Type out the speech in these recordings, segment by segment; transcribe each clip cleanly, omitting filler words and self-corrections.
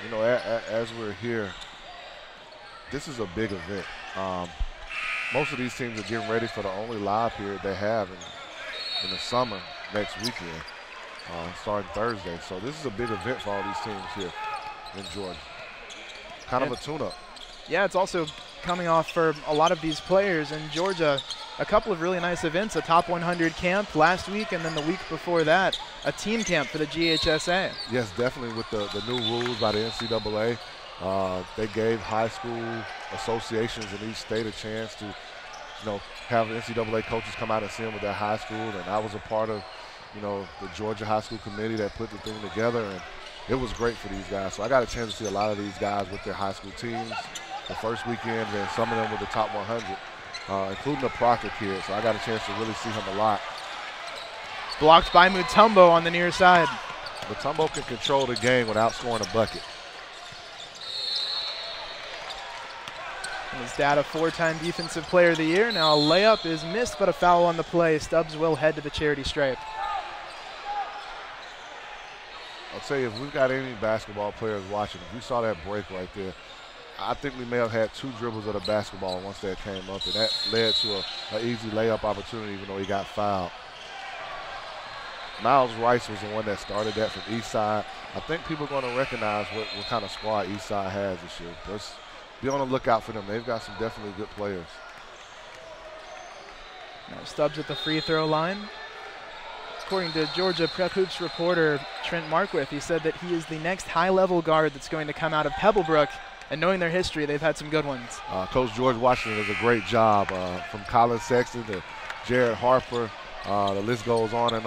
You know, as we're here, this is a big event. Most of these teams are getting ready for the only live period they have in the summer next weekend, starting Thursday. So this is a big event for all these teams here in Georgia. Kind of a tune-up. Yeah, it's also coming off for a lot of these players in Georgia. A couple of really nice events, a top 100 camp last week, and then the week before that, a team camp for the GHSA. Yes, definitely with the new rules by the NCAA. They gave high school associations in each state a chance to, have NCAA coaches come out and see them with their high school. And I was a part of, the Georgia High School Committee that put the thing together, and it was great for these guys. So I got a chance to see a lot of these guys with their high school teams the first weekend, and some of them with the top 100, including the Proctor kid. So I got a chance to really see him a lot. Blocked by Mutombo on the near side. Mutombo can control the game without scoring a bucket. His dad, a 4-time Defensive Player of the Year. Now a layup is missed, but a foul on the play. Stubbs will head to the charity stripe. I'll tell you, if we've got any basketball players watching, if you saw that break right there, I think we may have had 2 dribbles of the basketball once that came up, and that led to an easy layup opportunity, even though he got fouled. Miles Rice was the one that started that from Eastside. I think people are going to recognize what kind of squad Eastside has this year. Let's be on the lookout for them. They've got some definitely good players. Now Stubbs at the free throw line. According to Georgia Prep Hoops reporter Trent Marquith, he said that he is the next high-level guard that's going to come out of Pebblebrook, and knowing their history, they've had some good ones. Coach George Washington does a great job, from Colin Sexton to Jared Harper. The list goes on, and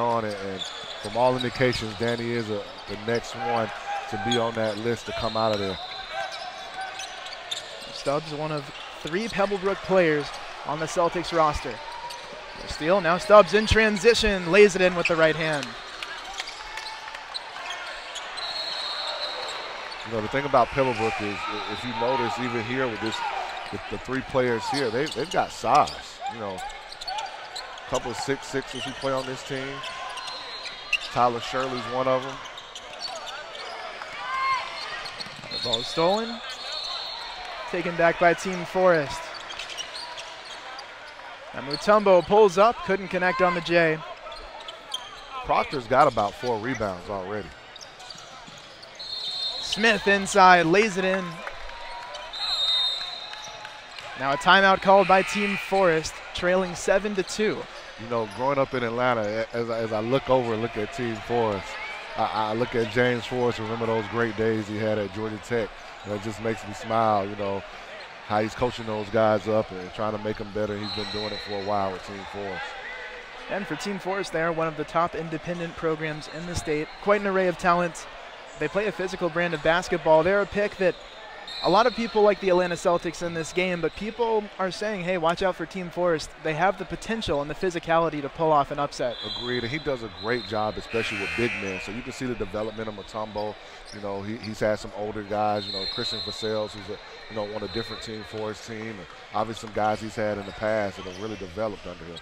from all indications, Danny is the next one to be on that list to come out of there. Stubbs, one of 3 Pebblebrook players on the Celtics roster. Steal, now Stubbs in transition, lays it in with the right hand. The thing about Pebblebrook is, if you notice, even here with the 3 players here, they've got size. A couple of 6'6" who play on this team. Tyler Shirley's one of them. The ball is stolen. Taken back by Team Forrest. And Mutombo pulls up, couldn't connect on the J. Proctor's got about 4 rebounds already. Smith inside, lays it in. Now a timeout called by Team Forrest, trailing 7-2. Growing up in Atlanta, as I look over and look at Team Forrest, I look at James Forrest, remember those great days he had at Georgia Tech. It just makes me smile, how he's coaching those guys up and trying to make them better. He's been doing it for a while with Team Forrest. And for Team Forrest, they are one of the top independent programs in the state. Quite an array of talent. They play a physical brand of basketball. They're a pick that a lot of people like the Atlanta Celtics in this game, but people are saying, hey, watch out for Team Forrest. They have the potential and the physicality to pull off an upset. Agreed, and he does a great job, especially with big men. So you can see the development of Mutombo. He's had some older guys, Christian Vassell, who's on a different Team Forrest team, and obviously some guys he's had in the past that have really developed under him.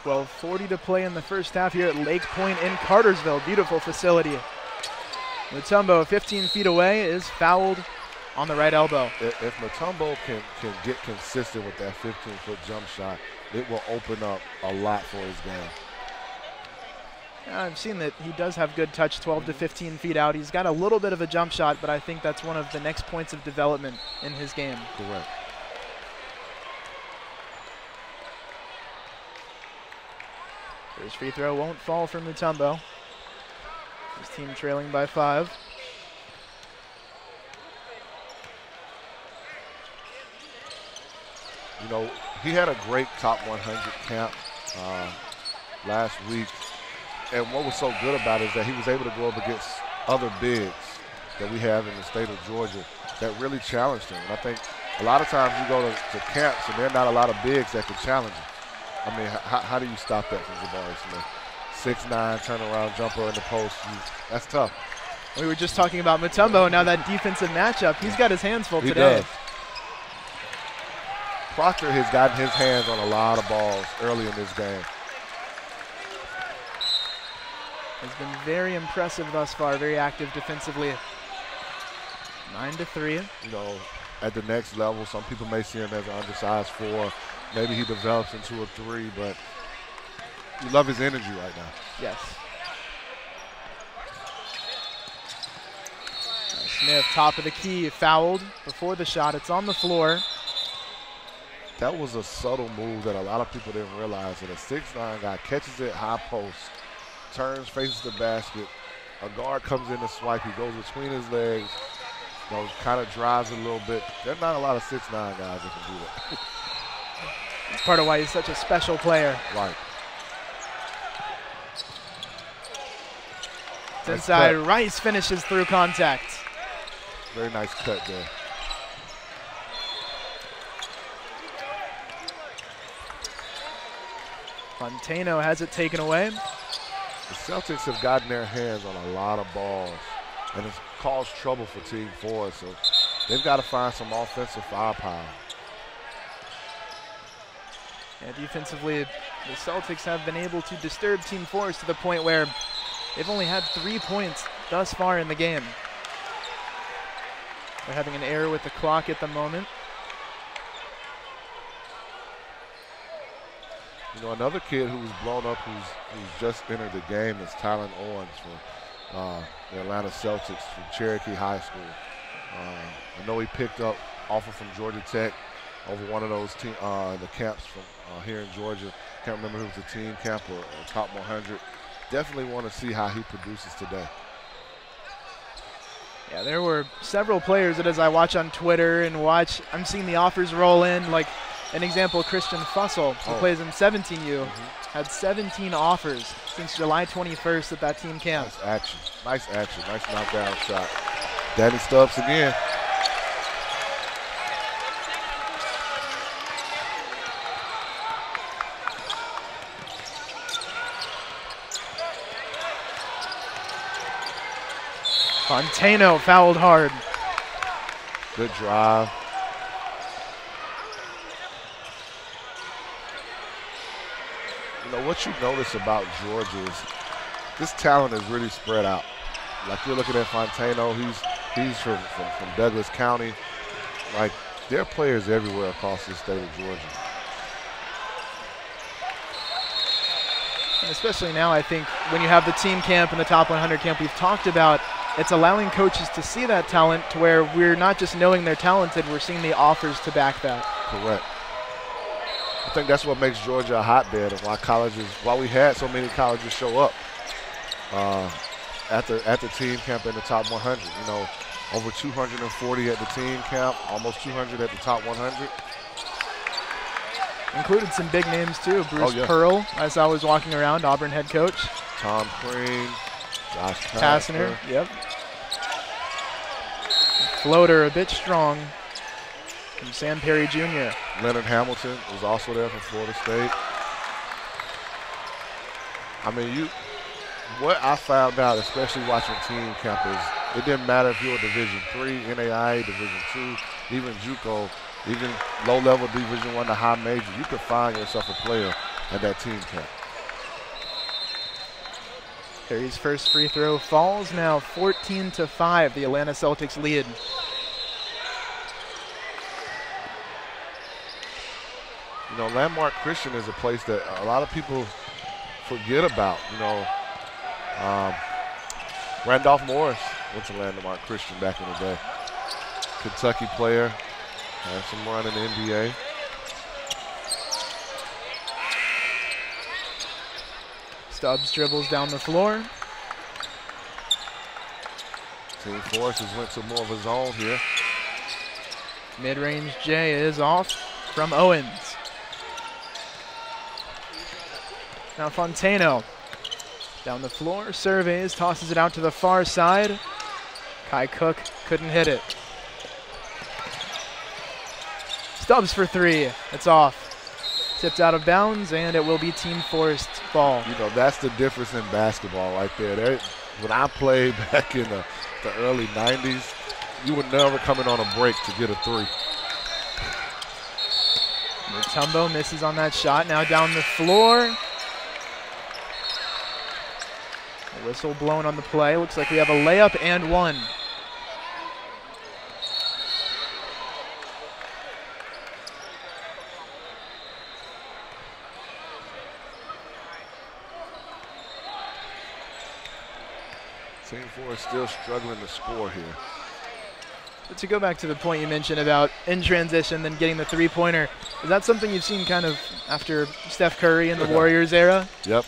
12:40 to play in the first half here at Lake Point in Cartersville. Beautiful facility. Mutombo, 15 feet away, is fouled on the right elbow. If Mutombo can get consistent with that 15-foot jump shot, it will open up a lot for his game. I've seen that he does have good touch, 12 to 15 feet out. He's got a little bit of a jump shot, but I think that's one of the next points of development in his game. Correct. First free throw won't fall for Mutombo. His team trailing by 5. He had a great top 100 camp last week. And what was so good about it is that he was able to go up against other bigs that we have in the state of Georgia that really challenged him. And I think a lot of times you go to camps and there are not a lot of bigs that can challenge him. I mean, how do you stop that from Jabari Smith? 6'9", turnaround jumper in the post. That's tough. We were just talking about Mutombo. Now that defensive matchup, he's got his hands full today. He does. Proctor has gotten his hands on a lot of balls early in this game. has been very impressive thus far, very active defensively. 9-3. You know, at the next level, some people may see him as an undersized 4. Maybe he develops into a 3, but you love his energy right now. Yes. Smith, top of the key, fouled before the shot. It's on the floor. That was a subtle move that a lot of people didn't realize. That a 6'9" guy catches it high post, turns, faces the basket. A guard comes in to swipe. He goes between his legs, you know, kind of drives a little bit. There's not a lot of 6'9" guys that can do that. That's part of why he's such a special player. Right. It's inside. Rice finishes through contact. Very nice cut there. Fontano has it taken away. The Celtics have gotten their hands on a lot of balls, and it's caused trouble for Team Forrest, so they've got to find some offensive firepower. Yeah, defensively, the Celtics have been able to disturb Team Forrest to the point where they've only had 3 points thus far in the game. They're having an error with the clock at the moment. You know, another kid who's blown up, who's just entered the game is Tylen Owens for the Atlanta Celtics from Cherokee High School. I know he picked up offer from Georgia Tech over one of those the camps from here in Georgia. Can't remember if it was a team camp or top 100. Definitely want to see how he produces today. Yeah, there were several players that as I watch on Twitter and I'm seeing the offers roll in, like an example, Christian Fussell, who plays in 17U, had 17 offers since July 21st at that team camp. Nice action, nice knockdown shot. Danny Stubbs again. Fontano fouled hard. Good drive. You know, what you notice about Georgia is this talent is really spread out. Like you're looking at Fontano, he's from Douglas County. Like, there are players everywhere across the state of Georgia. And especially now, I think, when you have the team camp and the top 100 camp we've talked about, it's allowing coaches to see that talent to where we're not just knowing they're talented, we're seeing the offers to back that. Correct. I think that's what makes Georgia a hotbed, and why we had so many colleges show up at the team camp in the top 100. You know, over 240 at the team camp, almost 200 at the top 100. Included some big names too. Bruce Pearl, as I was walking around, Auburn head coach. Tom Crean, Josh Passner. Yep. Floater a bit strong from Sam Perry Jr. Leonard Hamilton was also there from Florida State. I mean, what I found out, especially watching team camp, is it didn't matter if you were Division III, NAIA, Division II, even JUCO, even low-level Division I to high major, you could find yourself a player at that team camp. Perry's first free throw falls. Now 14-5, the Atlanta Celtics lead. You know, Landmark Christian is a place that a lot of people forget about. You know, Randolph Morris went to Landmark Christian back in the day. Kentucky player, had some run in the NBA. Stubbs dribbles down the floor. Team Forrest has went to more of a zone here. Mid-range J is off from Owens. Now Fontano down the floor, surveys, tosses it out to the far side. Kai Cook couldn't hit it. Stubbs for three, it's off. Tipped out of bounds, and it will be Team Forrest's ball. You know, that's the difference in basketball right there. When I played back in the early 90s, you were never coming on a break to get a three. Mutombo misses on that shot, now down the floor. Whistle blown on the play. Looks like we have a layup and one. Team Forrest still struggling to score here. But to go back to the point you mentioned about in transition, then getting the three-pointer, is that something you've seen kind of after Steph Curry in the Warriors era? Yep.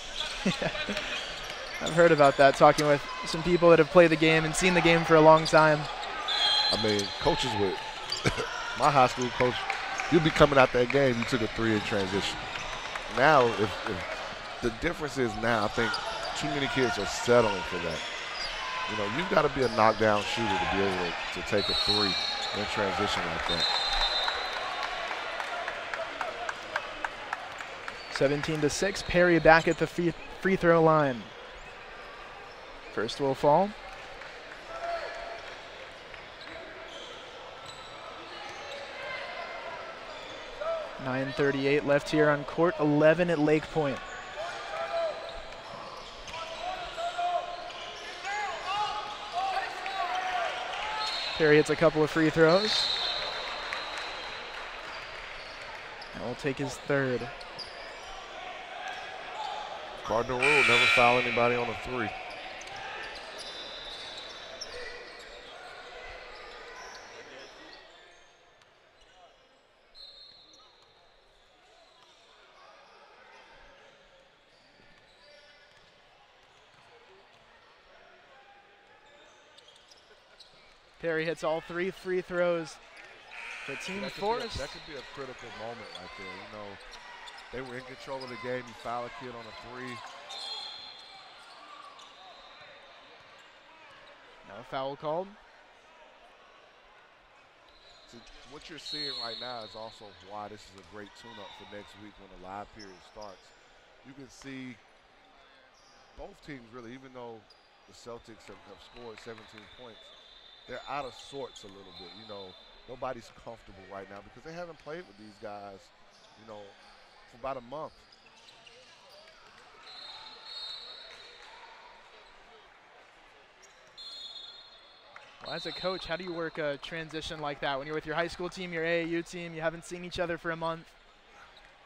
I've heard about that, talking with some people that have played the game and seen the game for a long time. I mean, coaches with my high school coach, you'd be coming out that game, you took a three in transition. Now, if the difference is now, I think too many kids are settling for that. You know, you've got to be a knockdown shooter to be able to take a three in transition like that. 17-6, Perry back at the free throw line. First will fall. .38 left here on court 11 at Lake Point. Perry hits a couple of free throws. And will take his third. Cardinal rule, never foul anybody on a three. Perry hits all three free throws for Team Forrest. That could be a critical moment right there. You know, they were in control of the game. You foul a kid on a three. Now a foul called. So what you're seeing right now is also why this is a great tune-up for next week when the live period starts. You can see both teams really, even though the Celtics have scored 17 points, they're out of sorts a little bit. You know, nobody's comfortable right now because they haven't played with these guys, you know, for about a month. Well, as a coach, how do you work a transition like that? When you're with your high school team, your AAU team, you haven't seen each other for a month.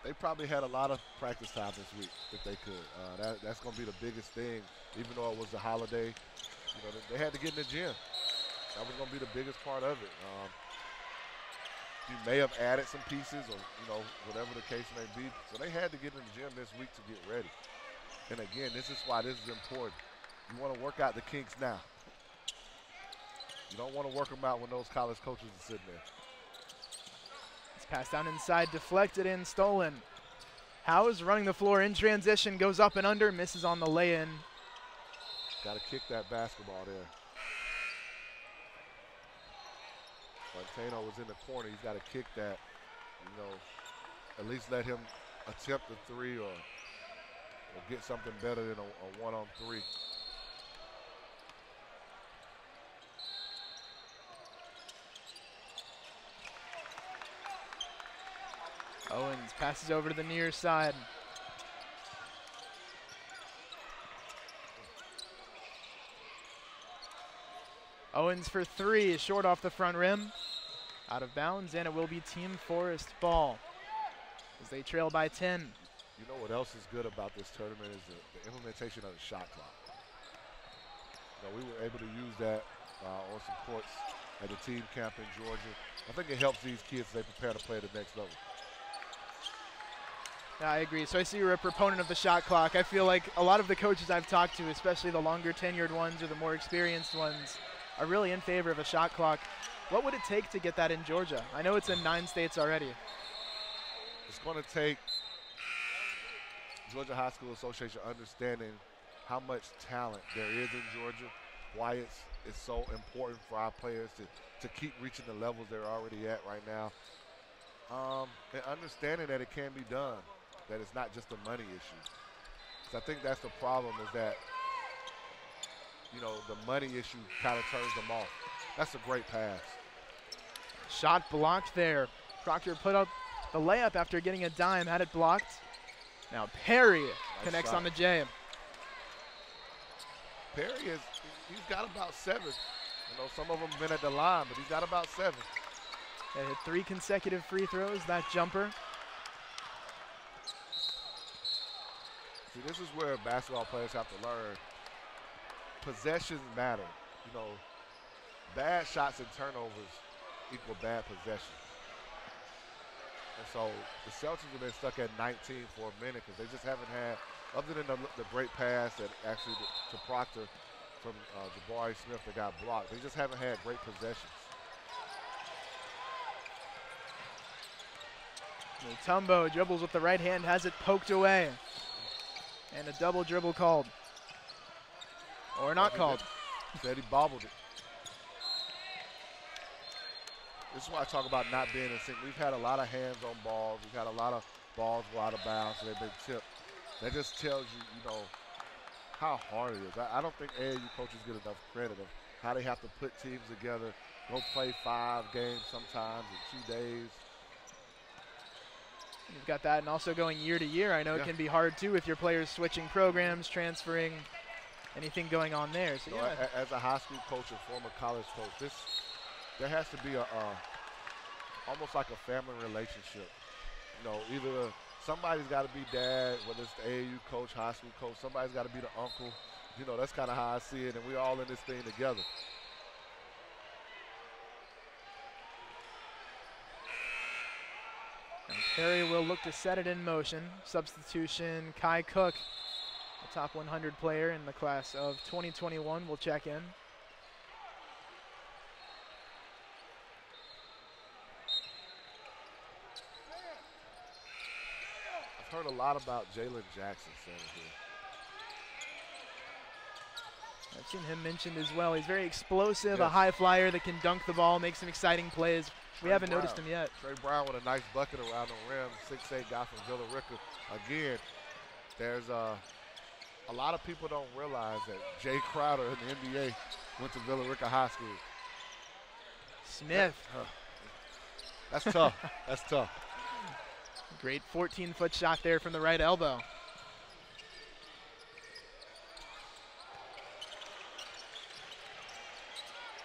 They probably had a lot of practice time this week if they could. That's going to be the biggest thing, even though it was a holiday. You know, they had to get in the gym. That was going to be the biggest part of it. You may have added some pieces or, you know, whatever the case may be. So they had to get in the gym this week to get ready. And again, this is why this is important. You want to work out the kinks now. You don't want to work them out when those college coaches are sitting there. It's passed down inside, deflected in, stolen. Howes running the floor in transition, goes up and under, misses on the lay-in. Got to kick that basketball there. Montano was in the corner. He's got to kick that, you know, at least let him attempt the three or get something better than a one-on-three. Owens passes over to the near side. Owens for three, short off the front rim. Out of bounds, and it will be Team Forrest ball as they trail by 10. You know what else is good about this tournament is the implementation of the shot clock. You know, we were able to use that on some courts at the team camp in Georgia. I think it helps these kids as they prepare to play at the next level. Yeah, I agree. So I see you're a proponent of the shot clock. I feel like a lot of the coaches I've talked to, especially the longer tenured ones or the more experienced ones, are really in favor of a shot clock. What would it take to get that in Georgia? I know it's in 9 states already. It's going to take Georgia High School Association understanding how much talent there is in Georgia, why it's so important for our players to keep reaching the levels they're already at right now, and understanding that it can be done, that it's not just a money issue. So I think that's the problem, is that, you know, the money issue kind of turns them off. That's a great pass. Shot blocked there. Proctor put up the layup after getting a dime, had it blocked. Now Perry connects on the J. he's got about 7. You know, some of them have been at the line, but he's got about 7. They hit 3 consecutive free throws, that jumper. See, this is where basketball players have to learn. Possessions matter. You know, bad shots and turnovers equal bad possessions. And so the Celtics have been stuck at 19 for a minute because they just haven't had, other than the great pass that actually to Proctor from Jabari Smith that got blocked, they just haven't had great possessions. Mutombo dribbles with the right hand, has it poked away. And a double dribble called. Or not called. Said he bobbled it. This is why I talk about not being in sync. We've had a lot of hands on balls. We've had a lot of balls go out of bounds, so they've been tipped. That just tells you, you know, how hard it is. I don't think AAU coaches get enough credit of how they have to put teams together, go play 5 games sometimes in 2 days. You've got that, and also going year to year, I know it can be hard too if your players switching programs, transferring, anything going on there. So, yeah. As a high school coach and former college coach, there has to be almost like a family relationship. You know, either somebody's got to be dad, whether it's the AAU coach, high school coach, somebody's got to be the uncle. You know, that's kind of how I see it, and we're all in this thing together. And Perry will look to set it in motion. Substitution, Kai Cook, the top 100 player in the class of 2021, will check in. I've heard a lot about Jalen Jackson standing here. I've seen him mentioned as well. He's very explosive, yes. A high flyer that can dunk the ball, make some exciting plays. We haven't Brown. noticed him yet. Trey Brown with a nice bucket around the rim, 6'8" guy from Villa Rica. Again, there's a lot of people don't realize that Jay Crowder in the NBA went to Villa Rica High School. Smith. That's tough. That's tough. Great 14-foot shot there from the right elbow.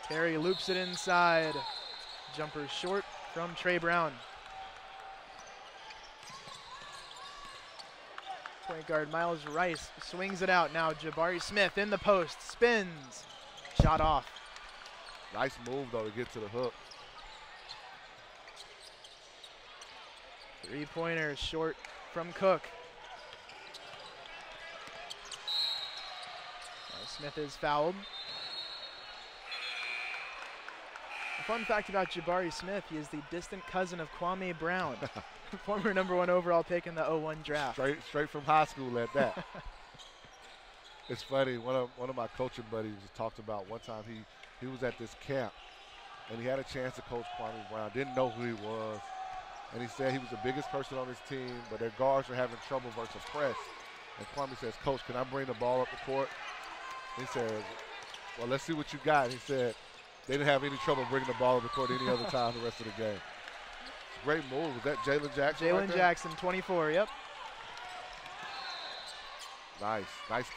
Perry loops it inside. Jumper short from Trey Brown. Point guard Miles Rice swings it out. Now Jabari Smith in the post, spins, shot off. Nice move though to get to the hook. Three-pointer short from Cook. Now Smith is fouled. A fun fact about Jabari Smith, he is the distant cousin of Kwame Brown, former #1 overall pick in the 01 draft. Straight from high school at that. It's funny, one of my coaching buddies talked about one time he was at this camp and he had a chance to coach Kwame Brown, didn't know who he was, and he said he was the biggest person on his team, but their guards were having trouble versus press. And Kwame says, "Coach, can I bring the ball up the court?" He said, "Well, let's see what you got." He said, they didn't have any trouble bringing the ball to the court any other time the rest of the game. Great move. Was that Jalen Jackson? Jalen Jackson, 24, yep. Nice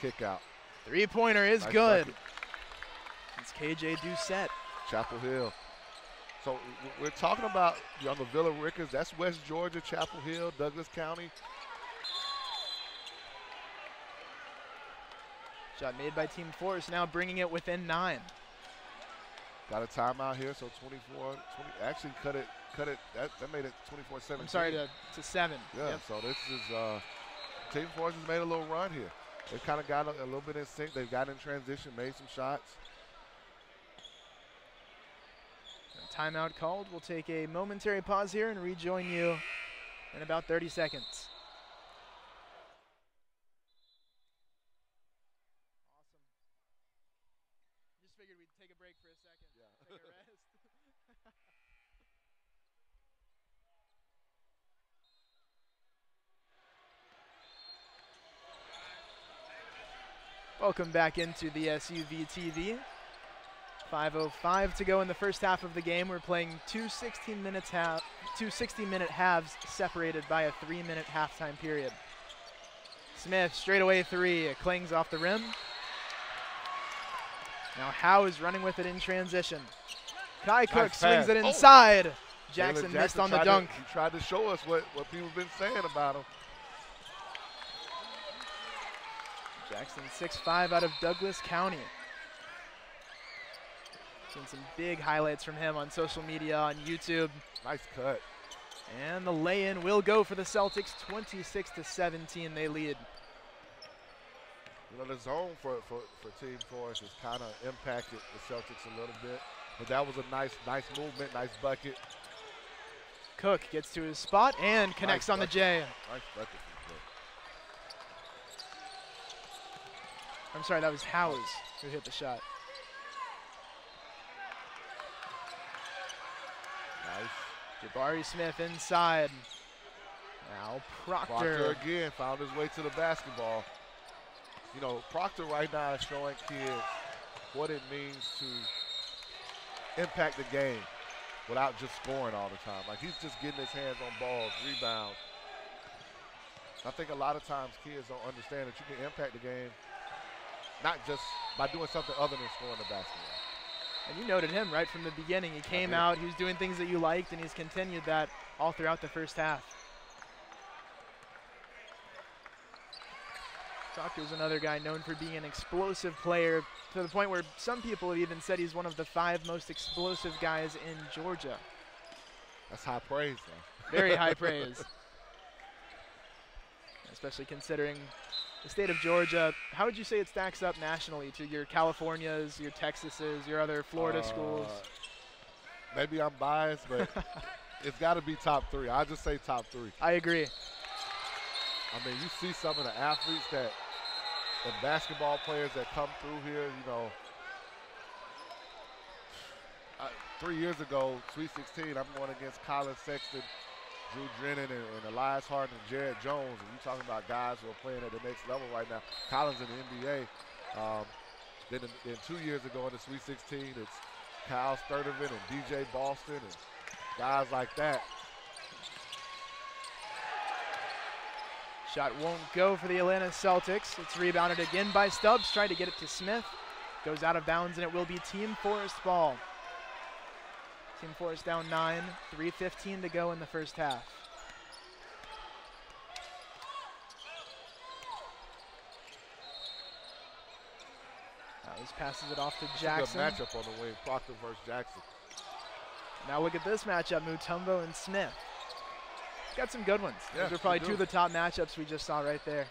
kick out. Three-pointer is nice good. Bucket. It's KJ Doucette. Chapel Hill. So we're talking about on the Villa Ricas. That's West Georgia, Chapel Hill, Douglas County. Shot made by Team Forrest, now bringing it within 9. Got a timeout here, so 24, 20, actually cut it, that made it 24-17. I'm sorry, to 7. Yeah, yep. So this is, Team Forrest has made a little run here. They've kind of got a little bit in sync. They've got in transition, made some shots. Timeout called. We'll take a momentary pause here and rejoin you in about 30 seconds. Awesome. Just figured we'd take a break for a second. Yeah. Take a rest. Welcome back into the SUV TV. 5:05 to go in the first half of the game. We're playing two 60-minute halves separated by a 3-minute halftime period. Smith, straightaway three, clings off the rim. Now Howe's running with it in transition. Kai Cook Nice swings pass. it inside. Jackson Jalen missed on the tried dunk. He tried to show us what people have been saying about him. Jackson 6'5" out of Douglas County. Seen some big highlights from him on social media, on YouTube. Nice cut. And the lay-in will go for the Celtics. 26-17 they lead. You know, the zone for Team Forrest has kind of impacted the Celtics a little bit. But that was a nice movement, nice bucket. Cook gets to his spot and connects on the J. Nice bucket from Cook. I'm sorry, that was Howes who hit the shot. Nice. Jabari Smith inside. Now Proctor. Again found his way to the basketball. You know, Proctor right now is showing kids what it means to impact the game without just scoring all the time. Like, he's just getting his hands on balls, rebounds. I think a lot of times kids don't understand that you can impact the game not just by doing something other than scoring the basketball. And you noted him right from the beginning. He came out, he was doing things that you liked, and he's continued that all throughout the first half. Proctor's another guy known for being an explosive player, to the point where some people have even said he's one of the 5 most explosive guys in Georgia. That's high praise, though. Very high praise. Especially considering the state of Georgia. How would you say it stacks up nationally to your Californias, your Texases, your other Florida schools? Maybe I'm biased, but it's got to be top 3. I just say top 3. I agree. I mean, you see some of the athletes the basketball players that come through here, you know. 3 years ago, Sweet 16, I'm going against Colin Sexton, Drew Drennan, and Elias Harden and Jared Jones. And you're talking about guys who are playing at the next level right now. Colin's in the NBA. Then 2 years ago in the Sweet 16, it's Kyle Sturdivant and DJ Boston and guys like that. Shot won't go for the Atlanta Celtics. It's rebounded again by Stubbs. Tried to get it to Smith. Goes out of bounds, and it will be Team Forrest ball. Team Forrest down 9. 3:15 to go in the first half. Howes passes it off to Jackson. Good matchup on the wing, Proctor versus Jackson. Now look at this matchup, Mutombo and Smith. Got some good ones. Yeah, those are probably 2 of the top matchups we just saw right there.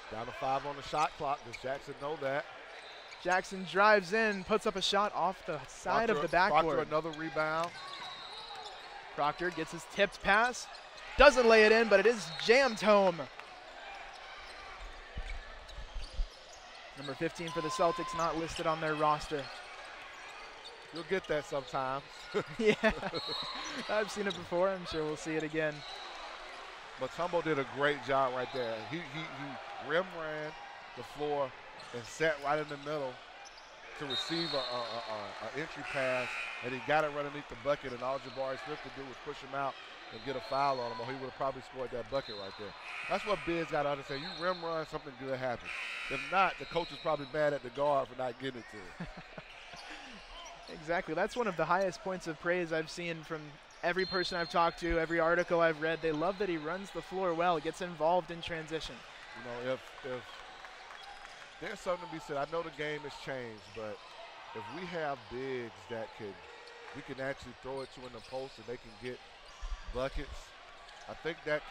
Down to 5 on the shot clock. Does Jackson know that? Jackson drives in, puts up a shot off the side of the backboard. Proctor another rebound. Proctor gets his tipped pass. Doesn't lay it in, but it is jammed home. Number 15 for the Celtics, not listed on their roster. You'll get that sometimes. Yeah, I've seen it before. I'm sure we'll see it again. But Tumbo did a great job right there. He rim ran the floor and sat right in the middle to receive an entry pass, and he got it right underneath the bucket, and all Jabari Smith could do was push him out and get a foul on him, or he would have probably scored that bucket right there. That's what bigs got to understand. You rim run, something good happens. If not, the coach is probably mad at the guard for not getting it to him. Exactly. That's one of the highest points of praise I've seen from every person I've talked to, every article I've read. They love that he runs the floor well, gets involved in transition. You know, if there's something to be said, I know the game has changed, but if we have bigs that we can actually throw it to in the post and they can get buckets, I think that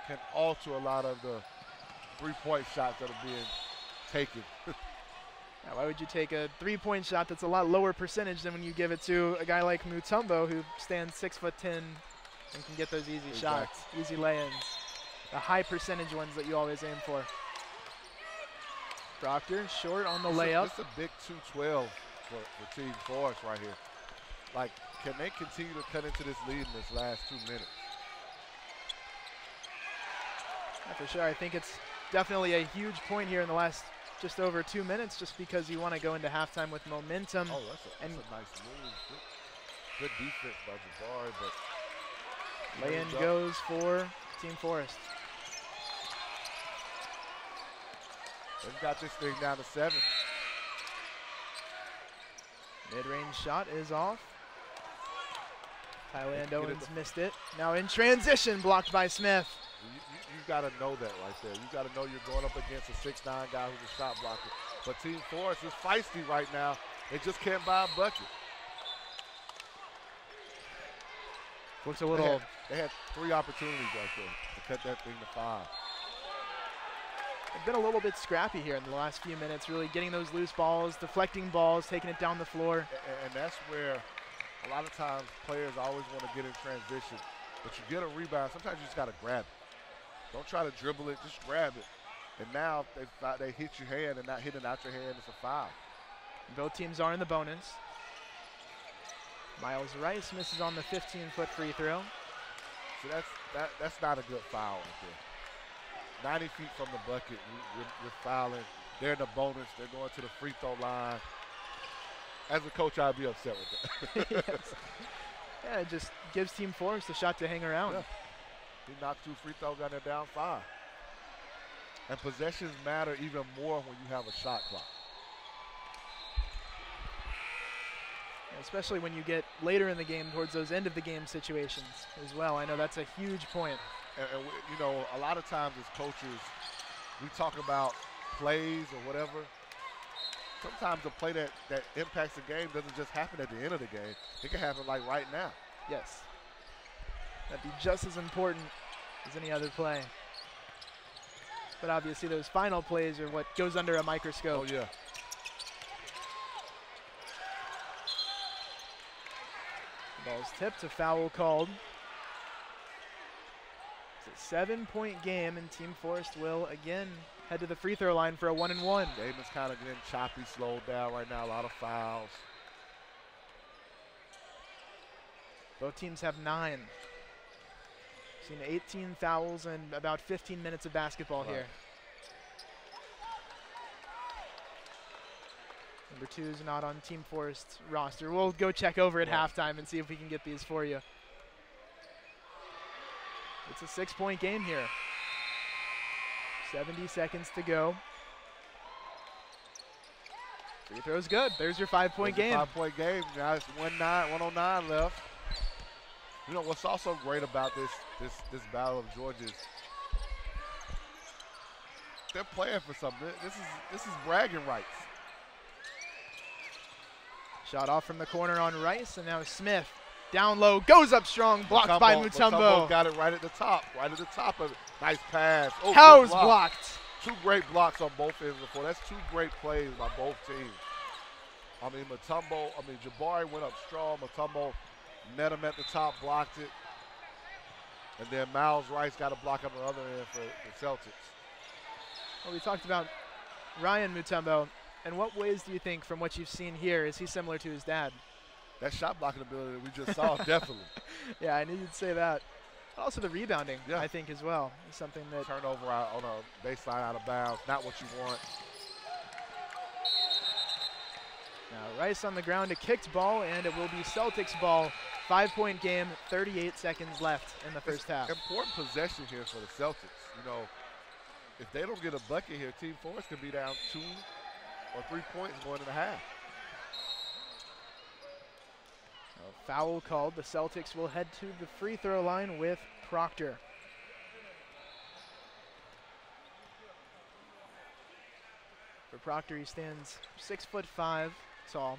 can alter a lot of the three-point shots that are being taken. Now, why would you take a three-point shot that's a lot lower percentage than when you give it to a guy like Mutombo, who stands 6'10" and can get those easy shots, easy lay-ins, the high percentage ones that you always aim for. Proctor short on the layup. It's a big 2-12 for Team Forrest right here. Like, can they continue to cut into this lead in this last 2 minutes? Yeah, for sure. I think it's definitely a huge point here in the last just over 2 minutes, just because you want to go into halftime with momentum. Oh, that's a nice move. Good defense by Jabari, but lay-in goes for Team Forrest. They've got this thing down to 7. Mid-range shot is off. Tyland Owens missed it. Now in transition, blocked by Smith. You got to know that right there. You got to know you're going up against a 6'9" guy who's a shot blocker. But Team Forrest is feisty right now. They just can't buy a bucket. Looks a little. They had 3 opportunities right there to cut that thing to 5. They've been a little bit scrappy here in the last few minutes, really getting those loose balls, deflecting balls, taking it down the floor. And that's where a lot of times players always want to get in transition. But you get a rebound, sometimes you just got to grab it. Don't try to dribble it, just grab it. And now they hit your hand, and not hitting out your hand, it's a foul. Both teams are in the bonus. Miles Rice misses on the 15-foot free throw. So that's not a good foul right there. 90 feet from the bucket, you're fouling. They're in the bonus. They're going to the free throw line. As a coach, I'd be upset with that. Yes. Yeah, it just gives Team Forrest a shot to hang around. Yeah. He knocked 2 free throws down there, down 5. And possessions matter even more when you have a shot clock. Especially when you get later in the game towards those end of the game situations as well. I know that's a huge point. And you know, a lot of times as coaches, we talk about plays or whatever. Sometimes the play that impacts the game doesn't just happen at the end of the game. It can happen like right now. Yes. That'd be just as important as any other play. But obviously those final plays are what goes under a microscope. Oh, yeah. The ball's tipped, a foul called. It's a 7-point game, and Team Forrest will again head to the free throw line for a 1-and-1. Game is kind of getting choppy, slowed down right now. A lot of fouls. Both teams have 9. Seen 18 fouls and about 15 minutes of basketball here. Number 2 is not on Team Forest's roster. We'll go check over at halftime and see if we can get these for you. It's a 6-point game here. 70 seconds to go. Free throw's good. There's your 5-point game. 5-point game. Now it's 109 left. You know what's also great about this battle of Georgia is they're playing for something. This is bragging rights. Shot off from the corner on Rice, and now Smith down low, goes up strong, blocked by Mutombo. Got it right at the top of it. Nice pass. Oh, Howes blocked. 2 great blocks on both ends of the floor. That's 2 great plays by both teams. I mean, Jabari went up strong. Mutombo met him at the top, blocked it. And then Miles Rice got a block on the other end for the Celtics. Well, we talked about Ryan Mutombo. In what ways do you think, from what you've seen here, is he similar to his dad? That shot blocking ability that we just saw, definitely. Yeah, I knew you'd say that. Also the rebounding, I think, as well, is something that... Turnover on a baseline out of bounds, not what you want. Now Rice on the ground, a kicked ball, and it will be Celtics ball. 5-point game, 38 seconds left in the first half. Important possession here for the Celtics. You know, if they don't get a bucket here, Team Forrest could be down 2 or 3 points going into half. A foul called. The Celtics will head to the free throw line with Proctor. For Proctor, he stands 6'5" tall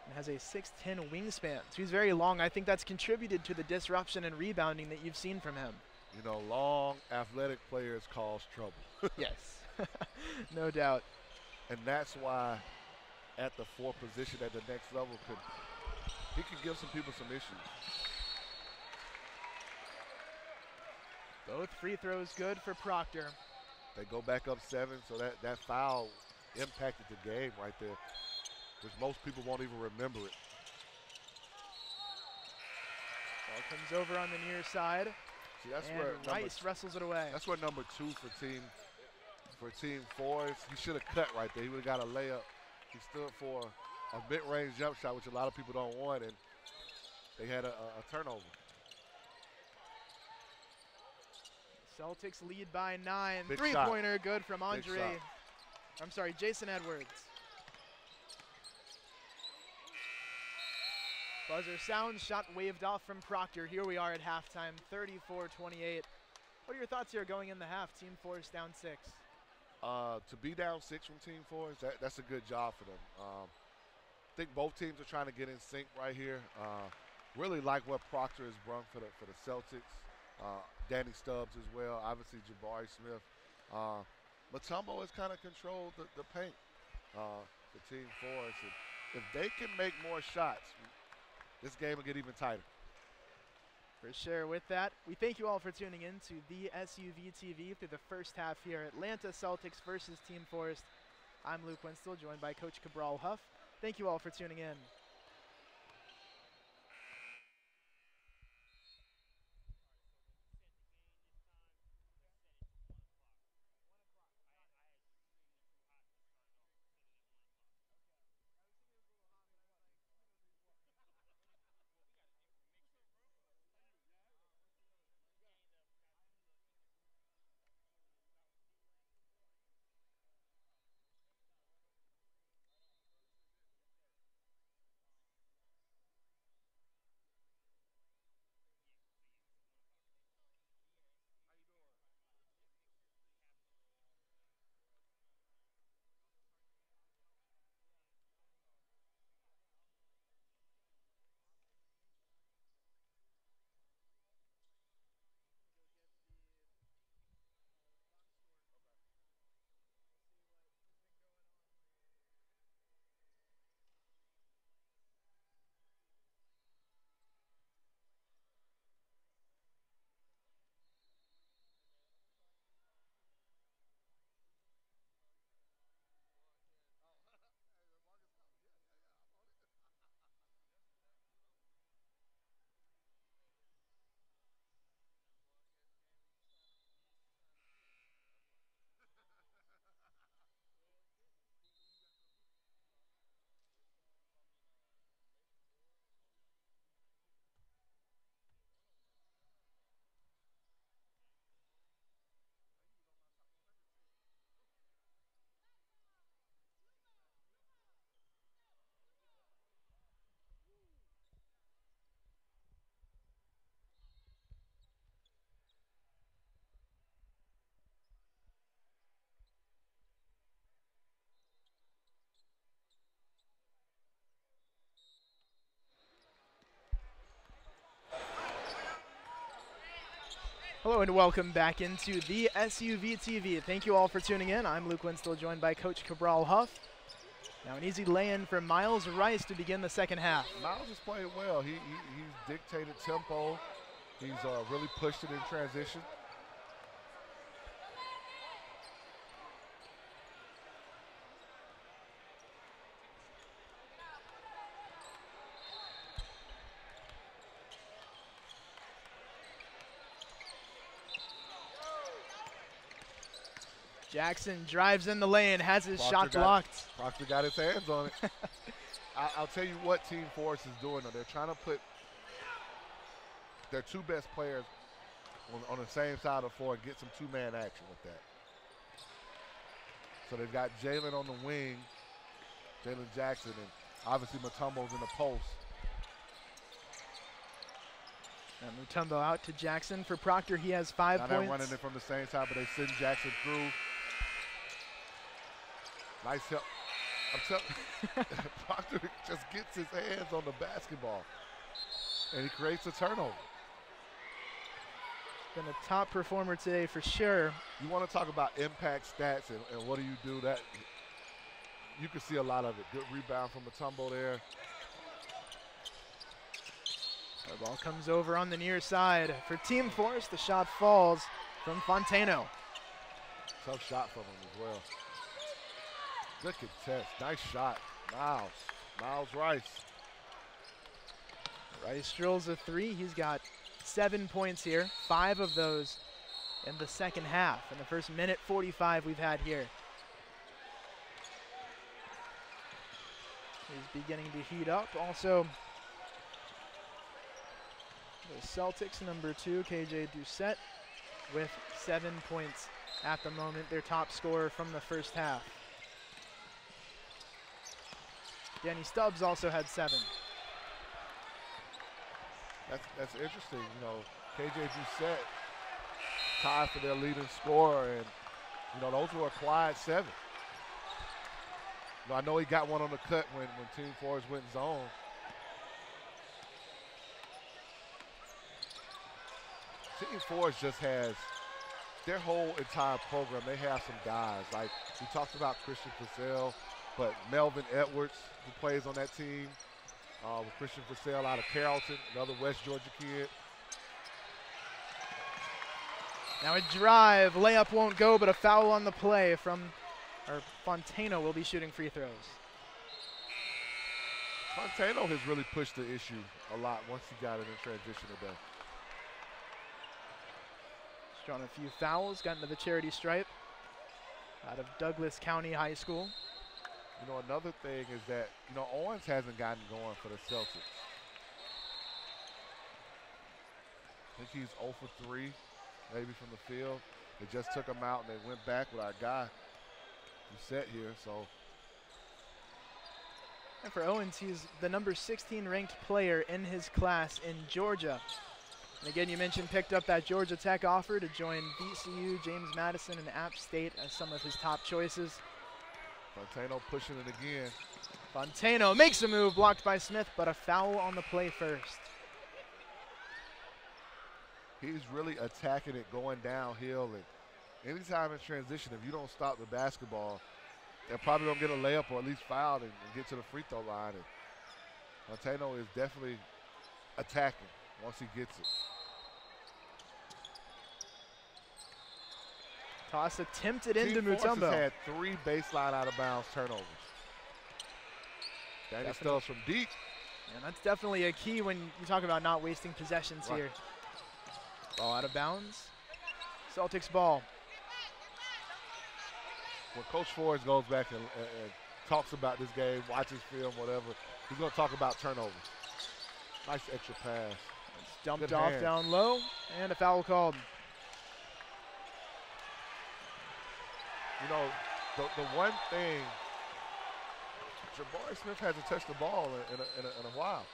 and has a 6'10" wingspan. So he's very long. I think that's contributed to the disruption and rebounding that you've seen from him. You know, long, athletic players cause trouble. Yes, no doubt. And that's why at the 4 position at the next level, he could give some people some issues. Both free throws good for Proctor. They go back up 7, so that foul impacted the game right there, which most people won't even remember it. Ball comes over on the near side. See, that's and where Rice wrestles it away. That's where number 2 for Team Forrest. He should have cut right there. He would have got a layup. He stood for a mid-range jump shot, which a lot of people don't want, and they had a turnover. Celtics lead by 9. Big Three-pointer good from Andre. I'm sorry, Jason Edwards. Buzzer sounds, shot waved off from Proctor. Here we are at halftime, 34-28. What are your thoughts here going in the half? Team Forrest down 6. To be down 6 from Team Forrest, that's a good job for them. I think both teams are trying to get in sync right here. Really like what Proctor has brought for the Celtics. Danny Stubbs as well. Obviously Jabari Smith. Mutombo has kind of controlled the paint for Team Forrest. And if they can make more shots, this game will get even tighter. For sure. With that, we thank you all for tuning in to the SUV TV through the first half here. Atlanta Celtics versus Team Forrest. I'm Luke Winstel, joined by Coach Cabral Huff. Thank you all for tuning in. Hello and welcome back into the SUV TV. Thank you all for tuning in. I'm Luke Winstel, joined by Coach Cabral Huff. Now an easy lay-in for Miles Rice to begin the second half. Miles is playing well. He's dictated tempo. He's really pushed it in transition. Jackson drives in the lane, has his shot blocked. Proctor got his hands on it. I'll tell you what Team Forrest is doing, though. They're trying to put their two best players on the same side of the floor and get some two-man action with that. So they've got Jalen on the wing, Jalen Jackson, and obviously Mutombo's in the post. And Mutombo out to Jackson for Proctor. He has 5 points. They're running it from the same side, but they send Jackson through. Nice help. I'm telling you, Proctor just gets his hands on the basketball, and he creates a turnover. Been a top performer today for sure. You want to talk about impact stats and what do you do? That you can see a lot of it. Good rebound from Mutombo there. The ball comes over on the near side. For Team Forrest, the shot falls from Fontano. Tough shot from him as well. Good contest. Nice shot. Miles Rice. Rice drills a three. He's got 7 points here. 5 of those in the second half. In the first minute 45 we've had here. He's beginning to heat up. Also, the Celtics, number 2, KJ Doucette, with 7 points at the moment, their top scorer from the first half. Danny Stubbs also had 7. That's interesting. You know, KJ Doucette tied for their leading scorer, and you know those were a quiet 7. You know, I know he got one on the cut when Team Forrest went zone. Team Forrest just has their whole entire program. They have some guys like we talked about Christian Purcell, but Melvin Edwards, who plays on that team, with Christian Purcell out of Carrollton, another West Georgia kid. Now a drive, layup won't go, but a foul on the play from, or Fontano will be shooting free throws. Fontano has really pushed the issue a lot once he got it in transition today. He's drawn a few fouls, got into the charity stripe out of Douglas County High School. You know, another thing is that, you know, Owens hasn't gotten going for the Celtics. I think he's 0 for 3, maybe from the field. They just took him out and they went back with our guy who's set here, so. And for Owens, he's the number 16 ranked player in his class in Georgia. And again, you mentioned picked up that Georgia Tech offer to join VCU, James Madison, and App State as some of his top choices. Fontano pushing it again. Fontano makes a move, blocked by Smith, but a foul on the play first. He's really attacking it going downhill, and anytime in transition, if you don't stop the basketball, they're probably going to get a layup or at least fouled and get to the free throw line. And Fontano is definitely attacking once he gets it. Toss attempted into Team Forrest Mutombo. has had 3 baseline out of bounds turnovers. Danny Stubbs from deep. And that's definitely a key when you talk about not wasting possessions here. Ball out of bounds. Celtics ball. When Coach Forrest goes back and talks about this game, watches film, whatever, he's going to talk about turnovers. Nice extra pass. It's dumped off down low, and a foul called. You know, the one thing, Jabari Smith hasn't touched the ball in a while.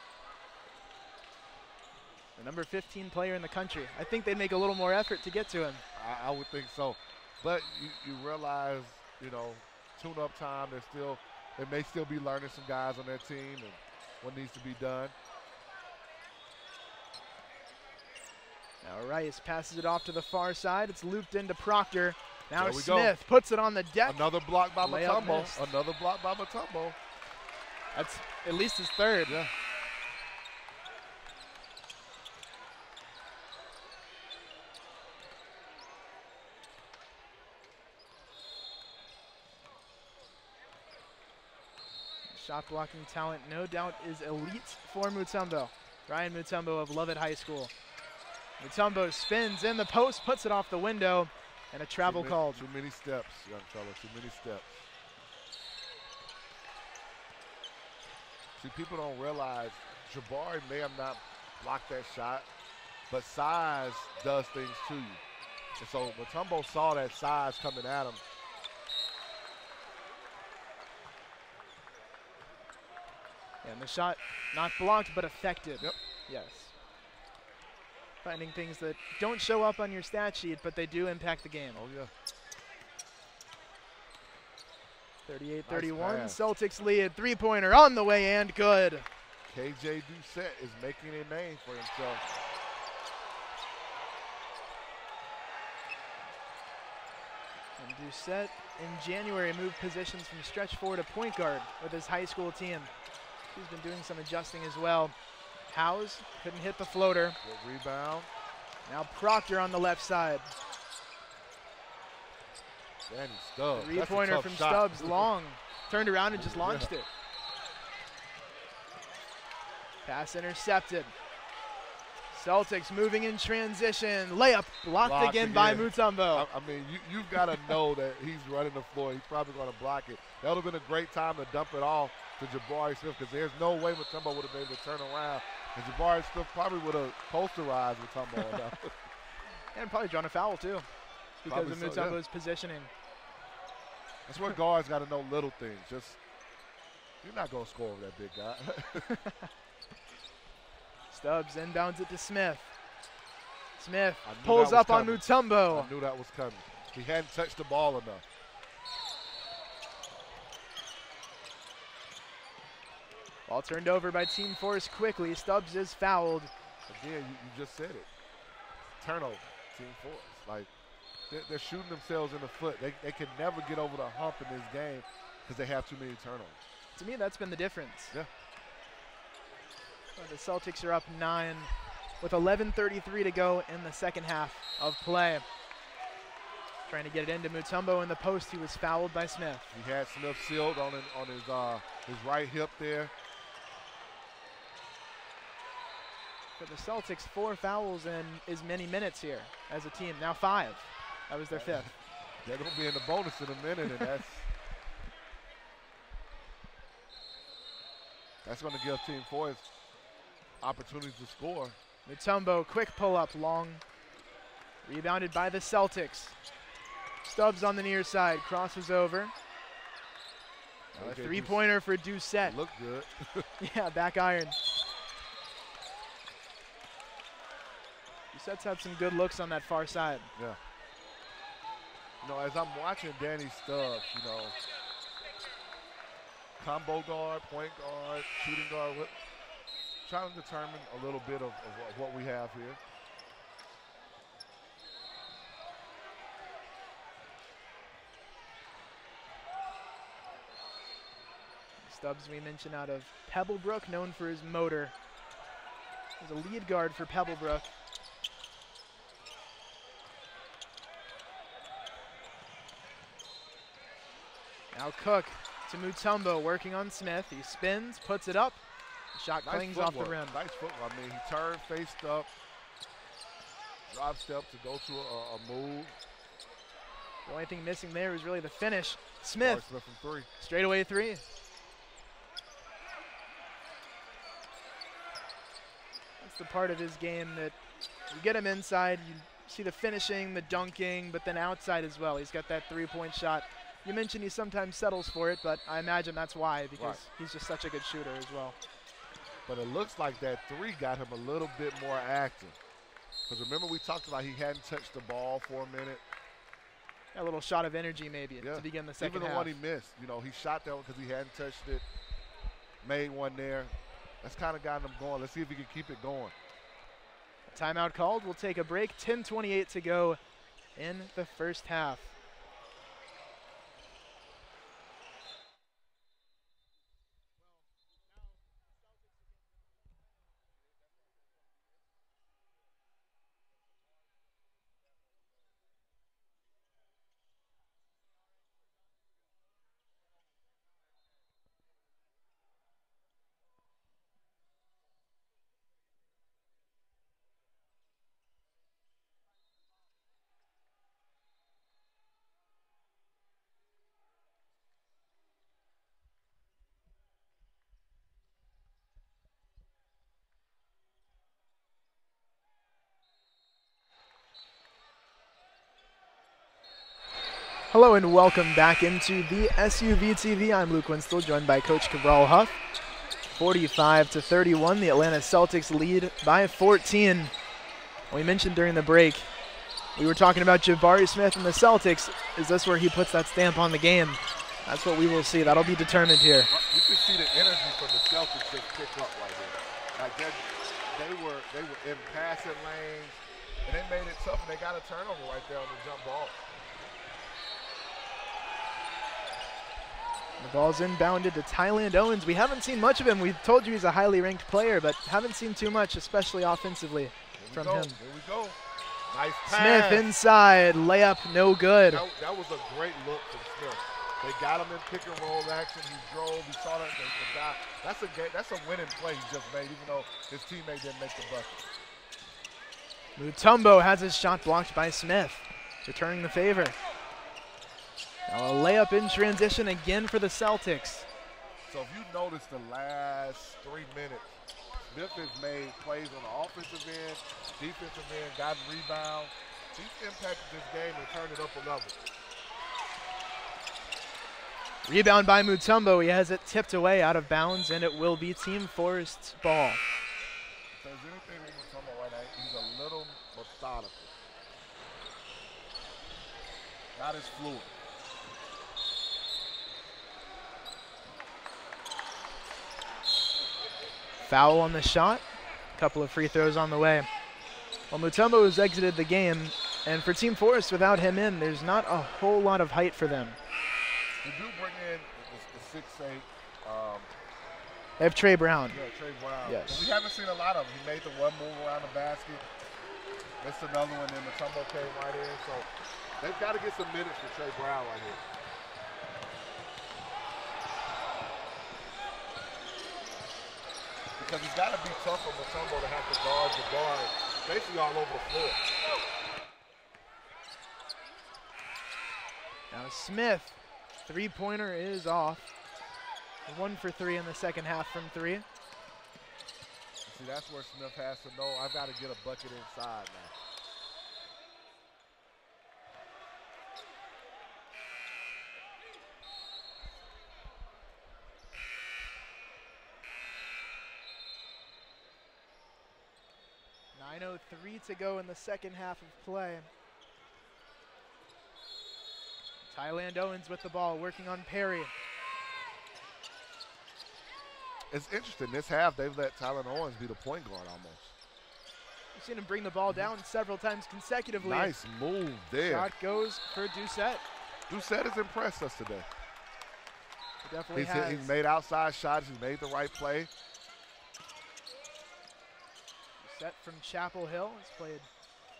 The number 15 player in the country. I think they'd make a little more effort to get to him. I would think so. But you realize, you know, tune-up time, they may still be learning some guys on their team and what needs to be done. Now Rice passes it off to the far side. It's looped into Proctor. Now Smith puts it on the deck. Another block by Layup Mutombo. missed. Another block by Mutombo. That's at least his 3rd. Yeah. Shot blocking talent, no doubt, is elite for Mutombo. Ryan Mutombo of Lovett High School. Mutombo spins in the post, puts it off the window, and a travel called. Too many steps, young fella, too many steps. See, people don't realize Jabari may have not blocked that shot, but size does things to you. And so Mutombo saw that size coming at him. And the shot not blocked, but effective. Yep. Yes. Finding things that don't show up on your stat sheet, but they do impact the game. Oh, yeah. 38-31, Nice Celtics lead. Three-pointer on the way and good. KJ Doucette is making a name for himself. And Doucette in January moved positions from stretch 4 to point guard with his high school team. He's been doing some adjusting as well. Howes couldn't hit the floater. Good rebound. Now Proctor on the left side. Danny Stubbs. Three-pointer from Stubbs, long. Turned around and just launched it. Pass intercepted. Celtics moving in transition. Layup blocked again by Mutombo. I mean, you've got to know that he's running the floor. He's probably going to block it. That would have been a great time to dump it off to Jabari Smith because there's no way Mutombo would have been able to turn around. And Jabari Smith probably would have posterized Mutombo enough. And probably drawn a foul too because Probably of Mutombo's positioning. That's where guards got to know little things. Just You're not going to score over that big guy. Stubbs inbounds it to Smith. Smith pulls up on Mutombo. I knew that was coming. He hadn't touched the ball enough. Ball turned over by Team Forrest quickly. Stubbs is fouled. Again, you just said it. Turnover, Team Forrest. Like, they're shooting themselves in the foot. They can never get over the hump in this game because they have too many turnovers. To me, that's been the difference. Yeah. The Celtics are up 9 with 11:33 to go in the second half of play. Trying to get it into Mutombo in the post. He was fouled by Smith. He had Smith sealed on his right hip there. For the Celtics, 4 fouls in as many minutes here as a team. Now 5. That was their 5th. They're going to be in the bonus in a minute, and that's going to give Team Forrest opportunities to score. Mutombo, quick pull-up, long. Rebounded by the Celtics. Stubbs on the near side, crosses over. A three-pointer for Doucette. Looked good. Yeah, back iron. Doucette's had some good looks on that far side. Yeah. You know, as I'm watching Danny Stubbs, you know, combo guard, point guard, shooting guard, trying to determine a little bit of what we have here. Stubbs, we mentioned, out of Pebblebrook, known for his motor. He's a lead guard for Pebblebrook. Now Cook to Mutombo, working on Smith. He spins, puts it up. The shot clings off the rim. Nice footwork. I mean, he turned, faced up, drop step to go to a move. The only thing missing there is really the finish. Smith from 3. Straightaway 3. That's the part of his game that you get him inside, you see the finishing, the dunking, but then outside as well. He's got that 3-point shot. You mentioned he sometimes settles for it, but I imagine that's why, because he's just such a good shooter as well. But it looks like that 3 got him a little bit more active. Because remember we talked about he hadn't touched the ball for a minute. A little shot of energy maybe to begin the second half. Even the one he missed, you know, he shot that one because he hadn't touched it, made one there. That's kind of gotten him going. Let's see if he can keep it going. Timeout called. We'll take a break. 10:28 to go in the first half. Hello and welcome back into the SUV TV. I'm Luke Winslow, joined by Coach Cabral Huff. 45-31, the Atlanta Celtics lead by 14. We mentioned during the break, we were talking about Jabari Smith and the Celtics. Is this where he puts that stamp on the game? That's what we will see. That'll be determined here. You can see the energy from the Celtics just pick up right here. Like they were in passing lanes, and they made it tough, and they got a turnover right there on the jump ball. The ball's inbounded to Tyland Owens. We haven't seen much of him. We told you he's a highly ranked player, but haven't seen too much, especially offensively from him. Here we go. Nice pass. Smith inside, layup no good. That was a great look from Smith. They got him in pick and roll action. He drove. He saw that the guy. That's a winning play he just made, even though his teammate didn't make the bucket. Mutombo has his shot blocked by Smith, returning the favor. Now a layup in transition again for the Celtics. So if you notice the last 3 minutes, Smith has made plays on the offensive end, defensive end, gotten rebounds. He's impacted this game and turned it up a level. Rebound by Mutombo. He has it tipped away out of bounds, and it will be Team Forrest's ball. If there's anything with Mutombo right now, he's a little methodical. Not as fluid. Foul on the shot. A couple of free throws on the way. Well, Mutombo has exited the game, and for Team Forrest, without him in, there's not a whole lot of height for them. They do bring in the 6'8". They have Trey Brown. Yeah, Trey Brown. Yes. We haven't seen a lot of him. He made the one move around the basket. Missed another one, and Mutombo came right in. So they've got to get some minutes for Trey Brown right here. Because it's got to be tough for Mutombo to have to guard the guard basically all over the floor. Now Smith, three-pointer is off. 1 for 3 in the second half from 3. See, that's where Smith has to know, I've got to get a bucket inside now. .9:03 to go in the second half of play. Tyland Owens with the ball, working on Perry. It's interesting, this half, they've let Tyland Owens be the point guard almost. We've seen him bring the ball down several times consecutively. Nice move there. Shot goes for Doucette. Doucette has impressed us today. He definitely has. He's made outside shots, he's made the right play. Doucette from Chapel Hill has played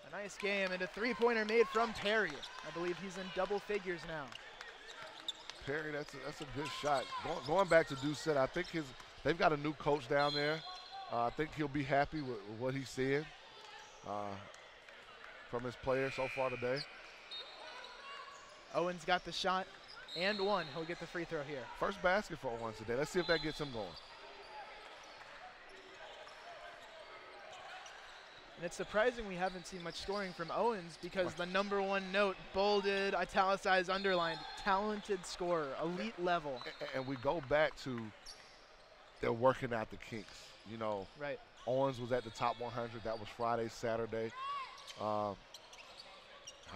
a nice game, and a three-pointer made from Perry. I believe he's in double figures now. Perry, that's a good shot. Going back to Doucette, I think they've got a new coach down there. I think he'll be happy with what he's seeing from his players so far today. Owens got the shot and one. He'll get the free throw here. First basket for Owens today. Let's see if that gets him going. And it's surprising we haven't seen much scoring from Owens because the #1 note, bolded, italicized, underlined, talented scorer, elite level. And we go back to they're working out the kinks. You know, right. Owens was at the top 100. That was Friday, Saturday. How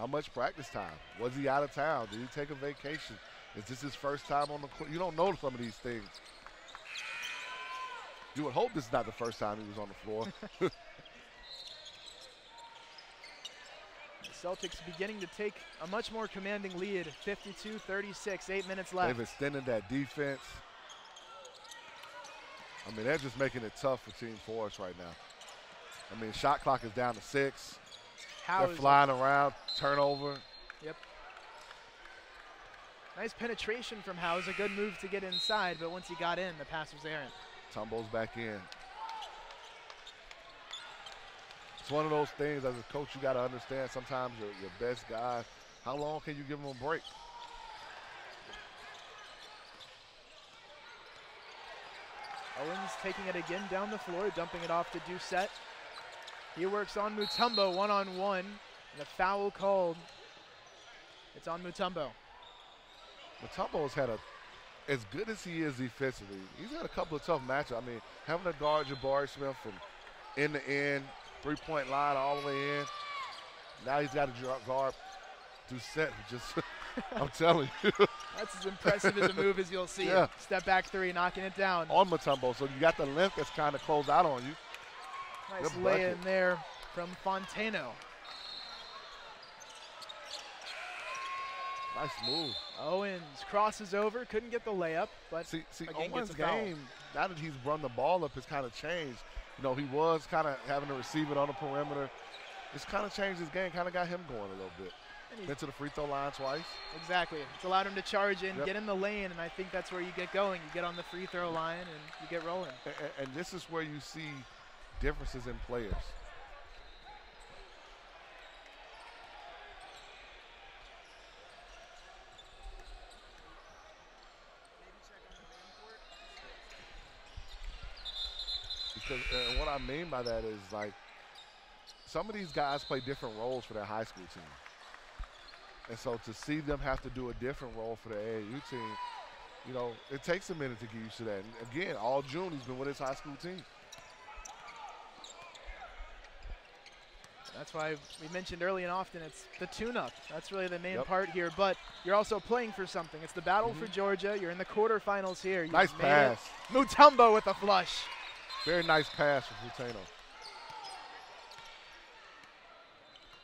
much practice time? Was he out of town? Did he take a vacation? Is this his first time on the court? You don't know some of these things. You would hope this is not the first time he was on the floor. Celtics beginning to take a much more commanding lead, 52-36, 8 minutes left. They've extended that defense. I mean, they're just making it tough for Team Forrest right now. I mean, shot clock is down to 6. They're flying around, turnover. Yep. Nice penetration from Howes, a good move to get inside, but once he got in, the pass was errant. Tumbles back in. It's one of those things as a coach you got to understand sometimes your best guy, how long can you give them a break? Owens taking it again down the floor, dumping it off to Doucette. He works on Mutombo one-on-one, and a foul called. It's on Mutombo. Mutombo's had as good as he is defensively, he's had a couple of tough matchups. I mean, having to guard Jabari Smith from end to end, three-point line all the way in. Now he's got to guard Doucette, just, I'm telling you. That's as impressive as a move as you'll see. Yeah. Step back three, knocking it down. On Mutombo, so you got the length that's kind of closed out on you. Nice lay in there from Fontano. Nice move. Owens crosses over, couldn't get the layup, but see again Owens' gets a foul. game, now that he's run the ball up, has kind of changed. You know, he was kind of having to receive it on the perimeter. It's kind of changed his game, kind of got him going a little bit. Been to the free throw line twice. Exactly. It's allowed him to charge in, get in the lane, and I think that's where you get going. You get on the free throw line and you get rolling. And this is where you see differences in players. Because what I mean by that is, like, some of these guys play different roles for their high school team. And so to see them have to do a different role for the AAU team, You know, it takes a minute to get used to that. And again, all June he's been with his high school team. That's why we mentioned early and often it's the tune-up. That's really the main part here. But you're also playing for something. It's the battle for Georgia. You're in the quarterfinals here. Nice pass. Mutombo with a flush. Very nice pass from Futano.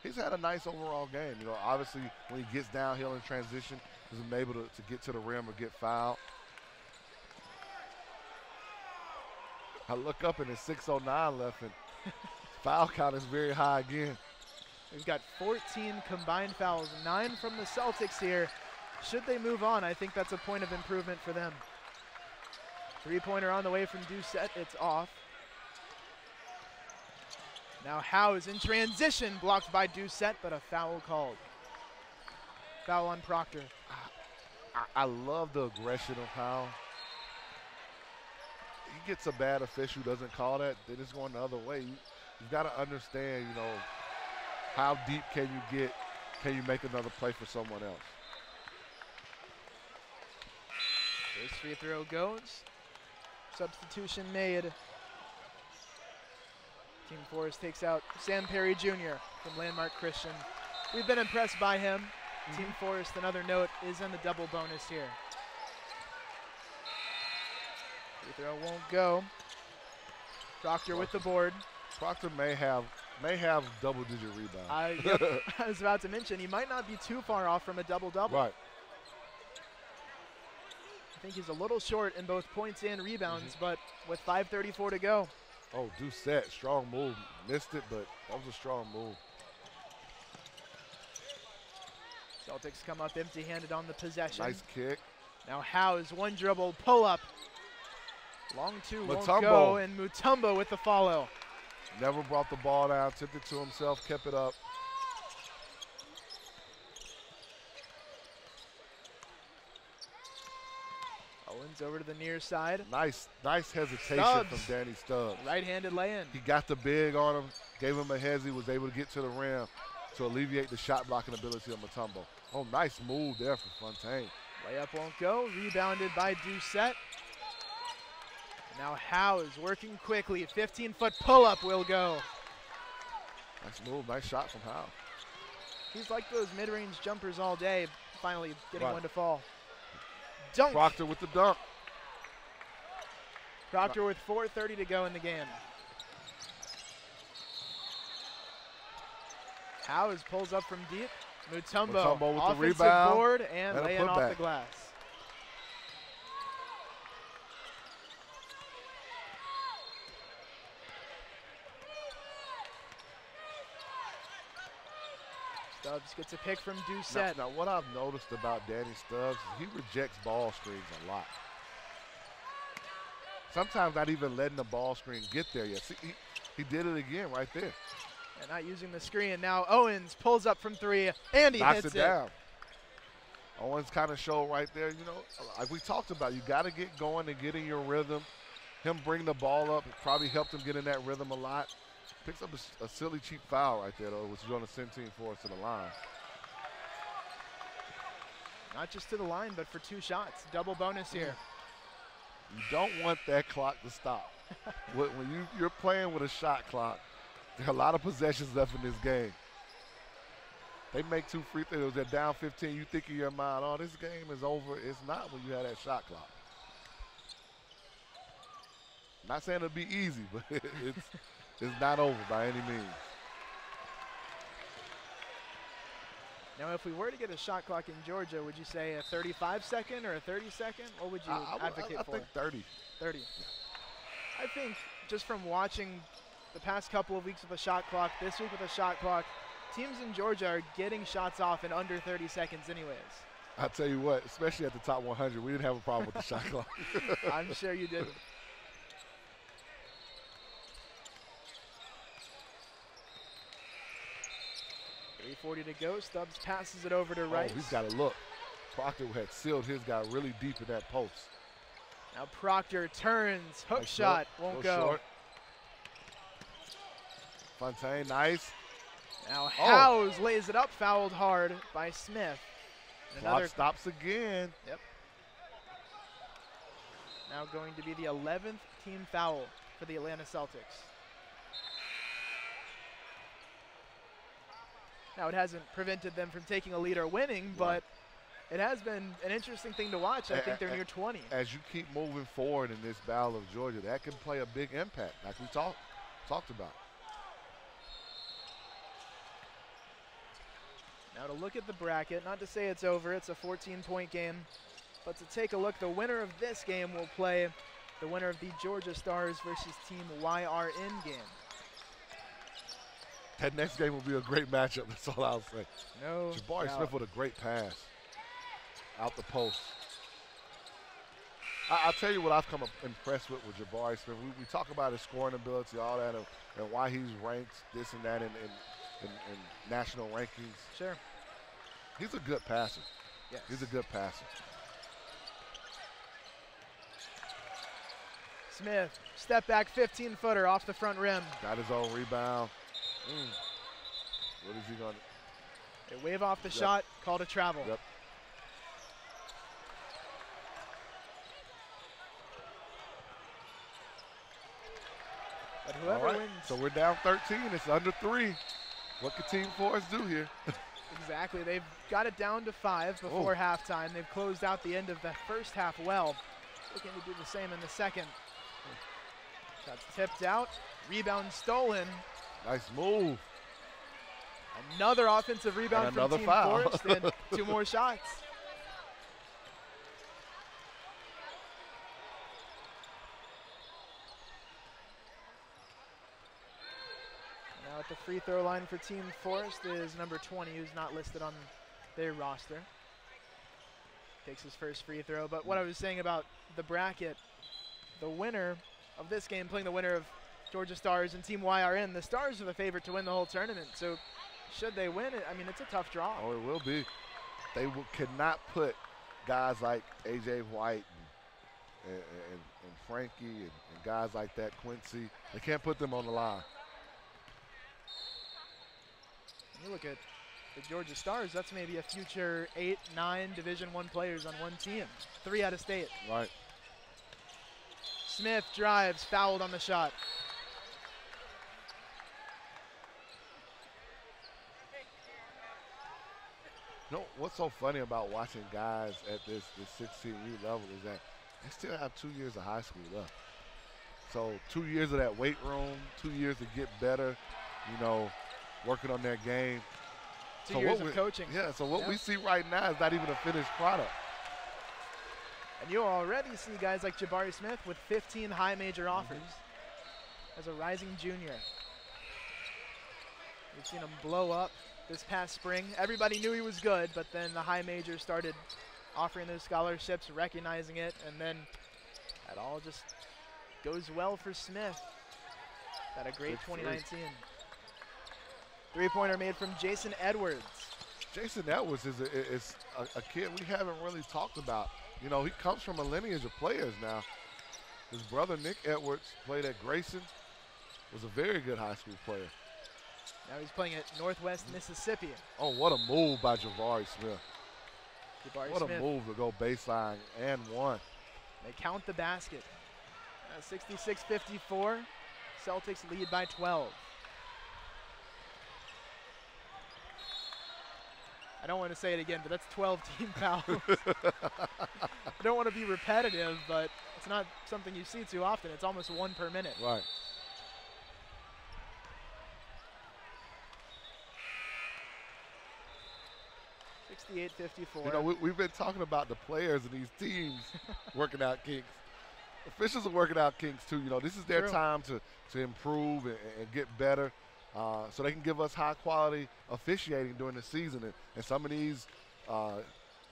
He's had a nice overall game. You know, obviously when he gets downhill in transition, he's been able to get to the rim or get fouled. I look up and it's 6:09 left, and foul count is very high again. We've got 14 combined fouls, 9 from the Celtics here. Should they move on, I think that's a point of improvement for them. Three-pointer on the way from Doucette. It's off. Now Howe is in transition, blocked by Doucette, but a foul called. Foul on Proctor. I love the aggression of Howe. He gets a bad official, doesn't call that, then it's going the other way. You've got to understand, you know, how deep can you get? Can you make another play for someone else? First free throw goes. Substitution made. Team Forrest takes out Sam Perry Jr. from Landmark Christian. We've been impressed by him. Team Forrest, another note, is in the double bonus here. Free throw won't go. Proctor with the board. Proctor may have double-digit rebounds. I was about to mention, he might not be too far off from a double-double. Right. I think he's a little short in both points and rebounds, but with 5:34 to go. Oh, Doucette, strong move. Missed it, but that was a strong move. Celtics come up empty-handed on the possession. Nice kick. Now Howe's one dribble pull-up. Long two won't Mutombo. go, and Mutombo with the follow. Never brought the ball down, tipped it to himself, kept it up. Owens over to the near side. Nice hesitation Stubbs. from Danny Stubbs. Right-handed lay-in. He got the big on him, gave him a hezzy, was able to get to the rim to alleviate the shot blocking ability of Mutombo. Oh, nice move there from Fontaine. Layup won't go. Rebounded by Doucette. Now Howe is working quickly. 15-foot pull-up will go. Nice move, nice shot from Howe. He's like those mid-range jumpers all day, finally getting Right. one to fall. Dunk. Proctor with the dunk. Proctor with 4:30 to go in the game. Howes pulls up from deep. Mutombo with the offensive rebound board and a laying off putback. the glass. Stubbs gets a pick from Doucette. Now, what I've noticed about Danny Stubbs is he rejects ball screens a lot. Sometimes not even letting the ball screen get there yet. See, he did it again right there. And not using the screen. Now Owens pulls up from three, and he Knocks hits it down. Owens kind of showed right there, you know, like we talked about, you got to get going and get in your rhythm. Him bringing the ball up probably helped him get in that rhythm a lot. Picks up a silly cheap foul right there, though, which is going to send Team Forrest to the line. Not just to the line, but for 2 shots. Double bonus here. You don't want that clock to stop. When you're playing with a shot clock, there are a lot of possessions left in this game. They make 2 free throws. They're down 15. You think in your mind, oh, this game is over. It's not when you have that shot clock. Not saying it'll be easy, but it's not over by any means. Now, if we were to get a shot clock in Georgia, would you say a 35-second or a 30-second? What would you advocate I for? think 30. 30. I think just from watching the past couple of weeks with a shot clock, this week with a shot clock, teams in Georgia are getting shots off in under 30 seconds anyways. I'll tell you what, especially at the top 100, we didn't have a problem with the shot clock. I'm sure you didn't. .340 to go. Stubbs passes it over to Rice. Oh, he's got to look. Proctor had sealed his guy really deep in that post. Now Proctor turns. Hook Nice shot. look. Won't Go go. short. Fontaine, nice. Now Howes lays it up, fouled hard by Smith. And Clock stops again. Yep. Now going to be the 11th team foul for the Atlanta Celtics. Now, it hasn't prevented them from taking a lead or winning, but it has been an interesting thing to watch. I think they're near 20. As you keep moving forward in this battle of Georgia, that can play a big impact, like we talked about. Now to look at the bracket, not to say it's over, it's a 14-point game, but to take a look, the winner of this game will play the winner of the Georgia Stars versus Team YRN game. That next game will be a great matchup, that's all I'll say. No Jabari doubt. Smith with a great pass out the post. I'll tell you what I've come impressed with Jabari Smith. We talk about his scoring ability, all that, and why he's ranked this and that in national rankings. Sure. He's a good passer. Yes. He's a good passer. Smith, step back 15-footer off the front rim. Got his own rebound. What is he going to? They wave off the shot, call to travel. Yep. But whoever wins. So we're down 13. It's under 3. What can Team Forrest do here? Exactly. They've got it down to 5 before halftime. They've closed out the end of the first half well. Looking to do the same in the second. Shots tipped out. Rebound stolen. Nice move. Another offensive rebound from Team Forrest and 2 more shots. Now at the free throw line for Team Forrest is number 20, who's not listed on their roster. Takes his first free throw. But what I was saying about the bracket, the winner of this game playing the winner of Georgia Stars and Team YRN, the Stars are the favorite to win the whole tournament. So should they win it, I mean, it's a tough draw. Oh, it will be. They cannot put guys like A.J. White and Frankie and guys like that, Quincy. They can't put them on the line. You look at the Georgia Stars, that's maybe a future 8, 9 Division I players on one team. 3 out of state. Right. Smith drives, fouled on the shot. You know, what's so funny about watching guys at this 16U level is that they still have 2 years of high school left. So 2 years of that weight room, 2 years to get better, you know, working on their game. 2 years of coaching. Yeah, so what we see right now is not even a finished product. And you already see guys like Jabari Smith with 15 high major offers as a rising junior. We've seen him blow up this past spring. Everybody knew he was good, but then the high majors started offering those scholarships, recognizing it, and then that all just goes well for Smith. Had a great 2019. Three-pointer made from Jason Edwards. Jason Edwards is a kid we haven't really talked about. You know, he comes from a lineage of players now. His brother, Nick Edwards, played at Grayson, was a very good high school player. Now he's playing at Northwest Mississippi. Oh, what a move by Jabari Smith. What Smith. A move to go baseline and one. They count the basket. 66-54. Celtics lead by 12. I don't want to say it again, but that's 12 team fouls. I don't want to be repetitive, but it's not something you see too often. It's almost 1 per minute. Right. (68-54). You know, we've been talking about the players and these teams working out kinks. Officials are working out kinks too. You know, this is their time to improve and get better. So they can give us high-quality officiating during the season. And some of these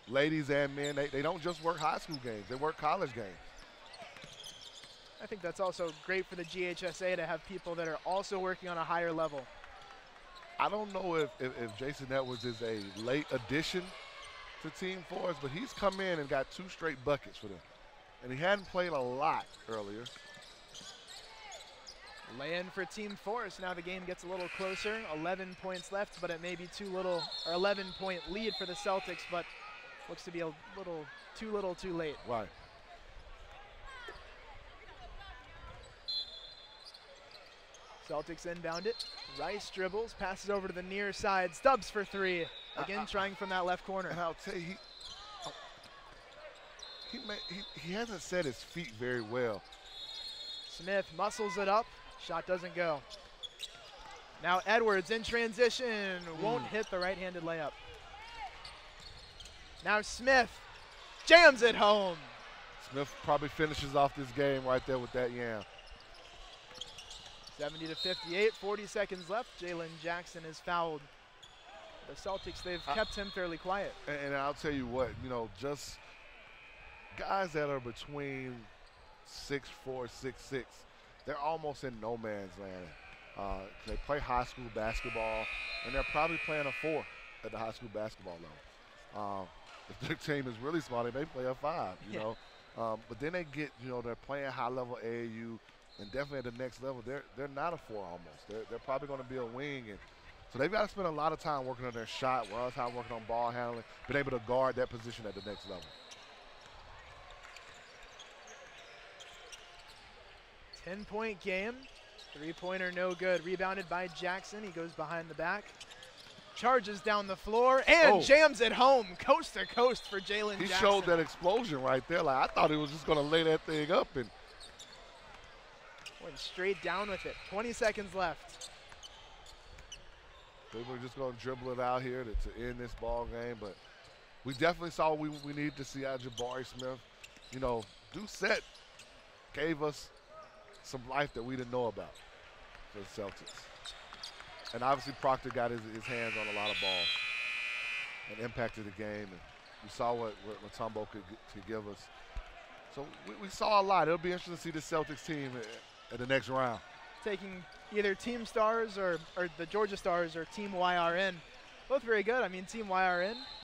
ladies and men, they don't just work high school games. They work college games. I think that's also great for the GHSA to have people that are also working on a higher level. I don't know if Jason Edwards is a late addition to Team Forrest, but he's come in and got 2 straight buckets for them. And he hadn't played a lot earlier. Lay-in for Team Forrest. Now the game gets a little closer. 11 points left, but it may be 11-point lead for the Celtics, but looks to be a little too late. Right. Celtics inbound it. Rice dribbles, passes over to the near side. Stubbs for three. Again, trying from that left corner. And I'll tell you, he hasn't set his feet very well. Smith muscles it up. Shot doesn't go. Now Edwards in transition. Won't hit the right-handed layup. Now Smith jams it home. Smith probably finishes off this game right there with that yam. 70-58, 40 seconds left. Jalen Jackson is fouled. The Celtics, they've kept him fairly quiet. And I'll tell you what, you know, just guys that are between 6'4", 6'6", they're almost in no man's land. They play high school basketball, and they're probably playing a 4 at the high school basketball level. If their team is really small, they may play a 5, you know. But then they get, you know, they're playing high-level AAU, and definitely at the next level, they're not a 4 almost. They're probably going to be a wing, and so they've got to spend a lot of time working on their shot, a lot of time working on ball handling, being able to guard that position at the next level. 10-point game. Three-pointer no good. Rebounded by Jackson. He goes behind the back. Charges down the floor and jams it home. Coast to coast for Jalen Jackson. He showed that explosion right there. Like, I thought he was just going to lay that thing up. And went straight down with it. 20 seconds left. They were just going to dribble it out here to end this ball game. But we definitely saw what we needed to see out of Jabari Smith. You know, Doucette gave us some life that we didn't know about for the Celtics. And obviously Proctor got his hands on a lot of balls and impacted the game. And we saw what Mutombo could give us. So we saw a lot. It'll be interesting to see the Celtics team at the next round. Taking either Team Stars or the Georgia Stars or Team YRN. Both very good. I mean, Team YRN